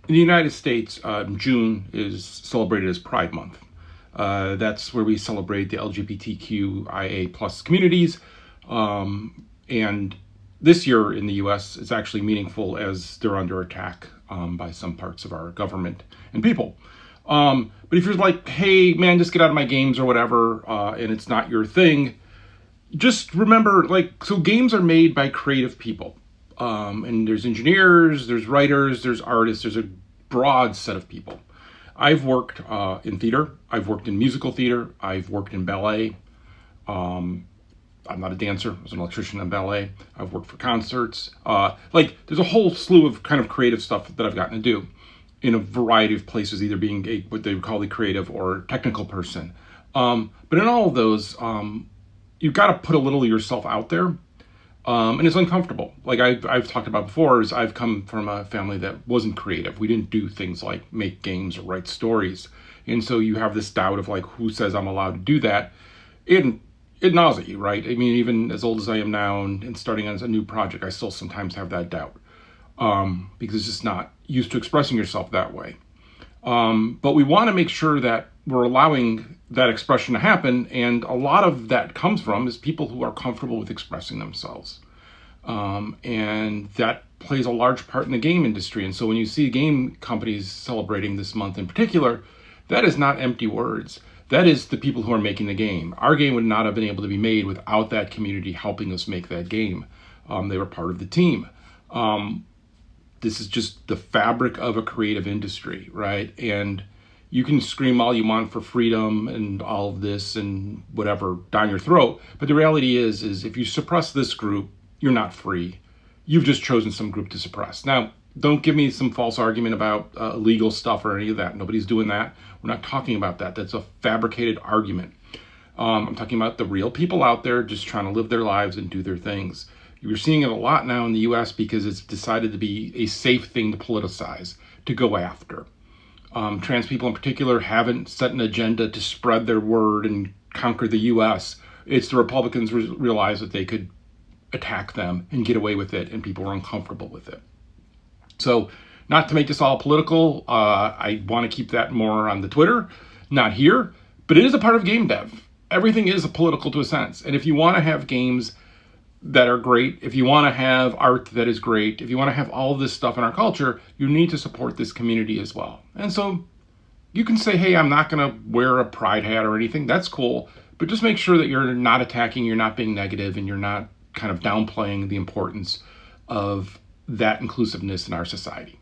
In the United States, June is celebrated as Pride Month. That's where we celebrate the LGBTQIA plus communities. And this year in the US, it's actually meaningful as they're under attack by some parts of our government and people. But if you're like, hey, man, just get out of my games or whatever, and it's not your thing, just remember, like, so games are made by creative people. And there's engineers, there's writers, there's artists, there's a broad set of people. I've worked in theater, I've worked in musical theater, I've worked in ballet. I'm not a dancer, I was an electrician in ballet. I've worked for concerts. There's a whole slew of kind of creative stuff that I've gotten to do in a variety of places, either being what they would call the creative or technical person. But in all of those, you've got to put a little of yourself out there. And it's uncomfortable. Like I've talked about before, is I've come from a family that wasn't creative. We didn't do things like make games or write stories. And so you have this doubt of like, who says I'm allowed to do that? It gnaws at you, right? I mean, even as old as I am now and starting on a new project, I still sometimes have that doubt. Because it's just not used to expressing yourself that way. But we want to make sure that we're allowing that expression to happen, and a lot of that comes from is people who are comfortable with expressing themselves. And that plays a large part in the game industry. And so when you see game companies celebrating this month in particular, that is not empty words. That is the people who are making the game. Our game would not have been able to be made without that community helping us make that game. They were part of the team. This is just the fabric of a creative industry, right? And you can scream all you want for freedom and all of this and whatever down your throat, but the reality is if you suppress this group, you're not free. You've just chosen some group to suppress. Now, don't give me some false argument about illegal stuff or any of that. Nobody's doing that. We're not talking about that. That's a fabricated argument. I'm talking about the real people out there just trying to live their lives and do their things. You're seeing it a lot now in the US because it's decided to be a safe thing to politicize, to go after. Trans people in particular haven't set an agenda to spread their word and conquer the US. It's the Republicans realized that they could attack them and get away with it, and people were uncomfortable with it. So, not to make this all political, I want to keep that more on the Twitter, not here, but it is a part of game dev. Everything is political to a sense. And if you want to have games that are great, if you want to have art that is great, if you want to have all of this stuff in our culture, you need to support this community as well. And so you can say, hey, I'm not going to wear a pride hat or anything. That's cool. But just make sure that you're not attacking, you're not being negative, and you're not kind of downplaying the importance of that inclusiveness in our society.